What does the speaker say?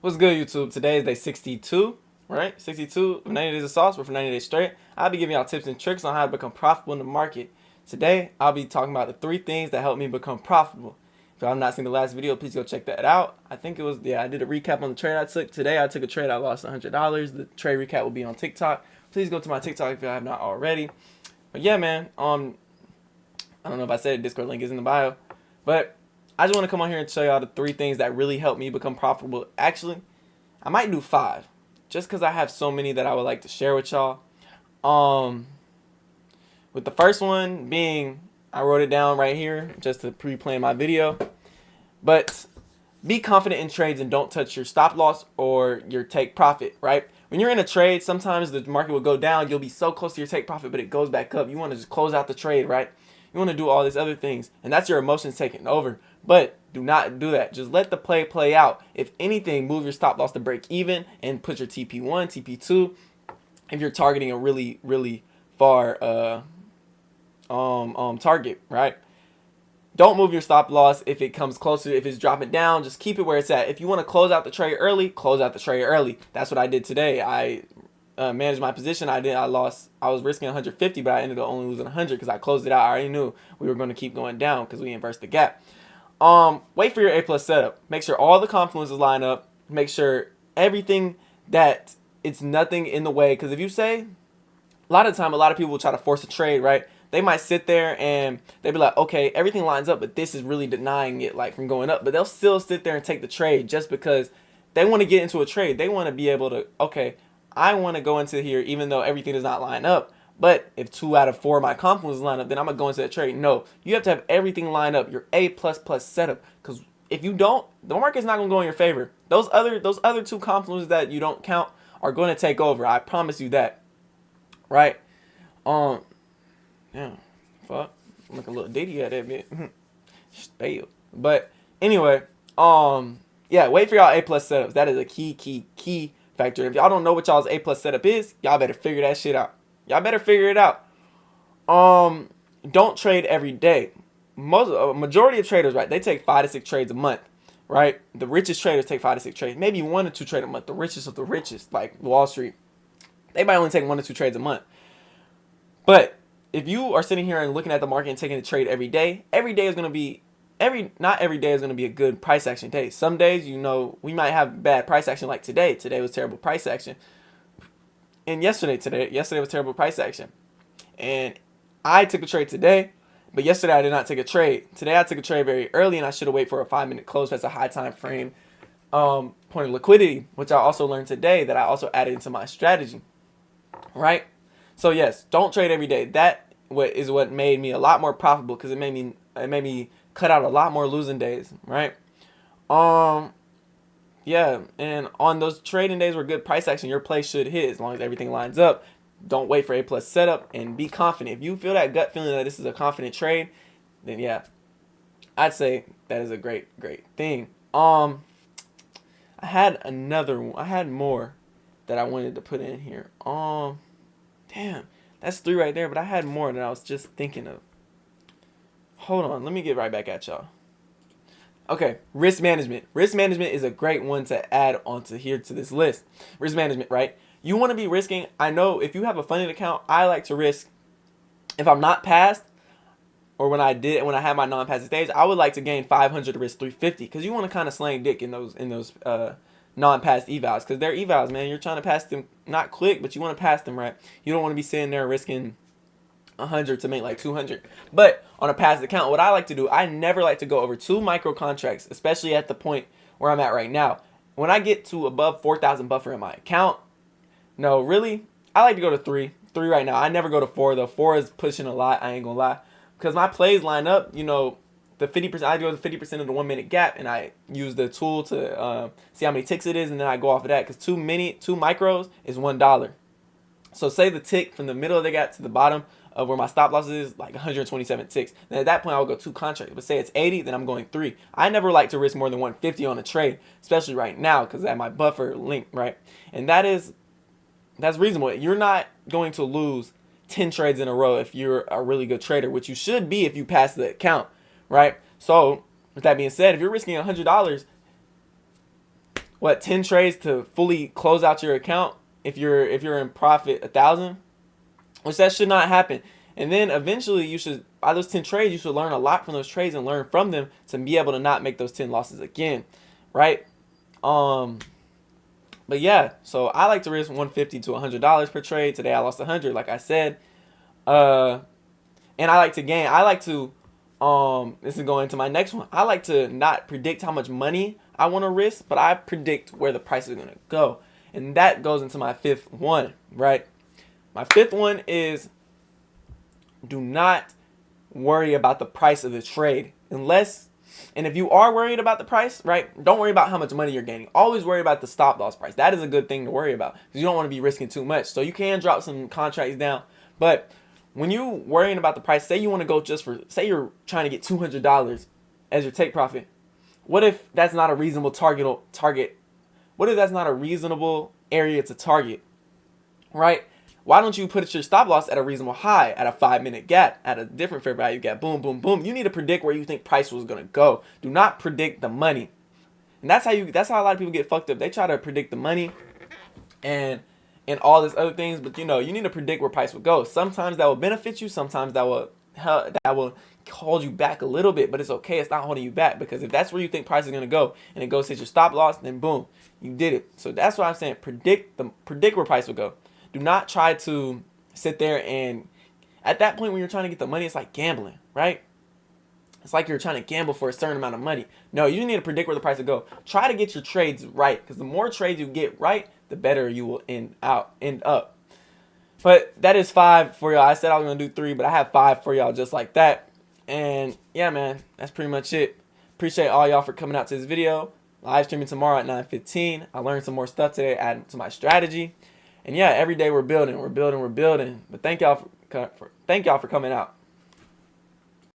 What's good, YouTube? Today is day 62, right? 62 of 90 days of sauce. We're for 90 days straight. I'll be giving y'all tips and tricks on how to become profitable in the market. Today, I'll be talking about the 3 things that help me become profitable. If y'all have not seen the last video, please go check that out. I think it was, I did a recap on the trade I took. Today, I took a trade I lost $100. The trade recap will be on TikTok. Please go to my TikTok if y'all have not already. But yeah, man, I don't know if I said it, Discord link is in the bio. But I just want to come on here and show y'all the 3 things that really help me become profitable. Actually, I might do 5, just because I have so many that I would like to share with y'all. With the first one being, I wrote it down right here just to pre-plan my video. But be confident in trades and don't touch your stop loss or your take profit, right? When you're in a trade, sometimes the market will go down. You'll be so close to your take profit, but it goes back up. You want to just close out the trade, right? You want to do all these other things, and that's your emotions taking over. But do not do that. Just let the play out. If anything, move your stop loss to break even and put your TP1, TP2 if you're targeting a really far target, right? Don't move your stop loss if it comes closer. If it's dropping down, just keep it where it's at. If you want to close out the trade early, close out the trade early. That's what I did today. I managed my position. I was risking 150, but I ended up only losing 100 because I closed it out. I already knew we were going to keep going down because we inversed the gap. Wait for your A+ setup. Make sure all the confluences line up. Make sure everything that it's nothing in the way. Because if you say, a lot of people will try to force a trade, right? They might sit there and they be like, okay, everything lines up, but this is really denying it like from going up. But they'll still sit there and take the trade just because they want to get into a trade. They want to be able to, okay, I want to go into here even though everything does not line up. But if 2 out of 4 of my confluences line up, then I'm going to go into that trade. No, you have to have everything lined up, your A++ setup. Because if you don't, the market's not going to go in your favor. Those other 2 confluences that you don't count are going to take over. I promise you that. Right? Yeah, fuck. I'm like a little ditty at that bit. Stale. But anyway, yeah, wait for y'all A+ setups. That is a key factor. If y'all don't know what y'all's A+ setup is, y'all better figure that shit out. Y'all better figure it out. Don't trade every day. Majority of traders, right? They take 5 to 6 trades a month, right? The richest traders take 5 to 6 trades, maybe 1 or 2 trades a month. The richest of the richest, like Wall Street, they might only take 1 or 2 trades a month. But if you are sitting here and looking at the market and taking a trade every day is going to be not every day is going to be a good price action day. Some days, we might have bad price action like today. Today was terrible price action. And yesterday was terrible price action. And I took a trade today, but yesterday I did not take a trade. Today I took a trade very early and I should have waited for a 5-minute close. That's a high time frame point of liquidity, which I also learned today that I also added into my strategy. Right? So yes, don't trade every day. That is what made me a lot more profitable because it made me cut out a lot more losing days, right? Yeah, and on those trading days where good price action, your play should hit as long as everything lines up. Don't wait for A+ setup and be confident. If you feel that gut feeling that this is a confident trade, then yeah, I'd say that is a great thing. I had more that I wanted to put in here. Damn, that's 3 right there, but I had more that I was just thinking of. Hold on, let me get right back at y'all. Okay, risk management. Risk management is a great one to add onto here to this list. Risk management, right? You want to be risking. I know if you have a funded account, I like to risk. If I'm not passed, or when I had my non-passing stage, I would like to gain 500 to risk 350 because you want to kind of slang dick in those non-passed evals because they're evals, man. You're trying to pass them, not quick, but you want to pass them right. You don't want to be sitting there risking 100 to make like 200. But on a passed account, what I like to do, I never like to go over 2 micro contracts, especially at the point where I'm at right now. When I get to above 4,000 buffer in my account, no, really, I like to go to 3 right now. I never go to 4 though. 4 is pushing a lot, I ain't gonna lie, because my plays line up. The 50%, I go to 50% of the 1-minute gap, and I use the tool to see how many ticks it is, and then I go off of that because 2 micros is $1. So say the tick from the middle of the gap to the bottom of where my stop loss is like 127 ticks. Then at that point I would go 2 contracts. But say it's 80, then I'm going 3. I never like to risk more than 150 on a trade, especially right now because I have my buffer linked, right? And that's reasonable. You're not going to lose 10 trades in a row if you're a really good trader, which you should be if you pass the account, right? So with that being said, if you're risking $100, what, 10 trades to fully close out your account if you're in profit 1,000, which that should not happen. And then eventually you should, by those 10 trades, you should learn a lot from those trades and learn from them to be able to not make those 10 losses again, right? But yeah, so I like to risk $150 to $100 per trade. Today I lost 100, like I said. And I like to gain. I like to, this is going to my next one. I like to not predict how much money I want to risk, but I predict where the price is going to go. And that goes into my fifth one, right? My fifth one is, do not worry about the price of the trade unless, and if you are worried about the price, right, don't worry about how much money you're gaining. Always worry about the stop loss price. That is a good thing to worry about because you don't want to be risking too much. So you can drop some contracts down, but when you worrying about the price, say you want to go just for, say you're trying to get $200 as your take profit. What if that's not a reasonable target? What if that's not a reasonable area to target, right? Why don't you put your stop loss at a reasonable high, at a 5-minute gap, at a different fair value gap? Boom, boom, boom. You need to predict where you think price was gonna go. Do not predict the money, and that's how a lot of people get fucked up. They try to predict the money, and all these other things, but you need to predict where price will go. Sometimes that will benefit you. Sometimes that will hold you back a little bit, but it's okay. It's not holding you back because if that's where you think price is gonna go and it goes hit your stop loss, then boom, you did it. So that's what I'm saying. Predict where price will go. Do not try to sit there and at that point when you're trying to get the money, it's like gambling, right? It's like you're trying to gamble for a certain amount of money. No, you need to predict where the price will go. Try to get your trades right because the more trades you get right, the better you will end up. But that is 5 for y'all. I said I was going to do 3, but I have 5 for y'all just like that. And yeah, man, that's pretty much it. Appreciate all y'all for coming out to this video. Live streaming tomorrow at 9:15. I learned some more stuff today, adding to my strategy. And yeah, every day we're building. But thank y'all for coming out.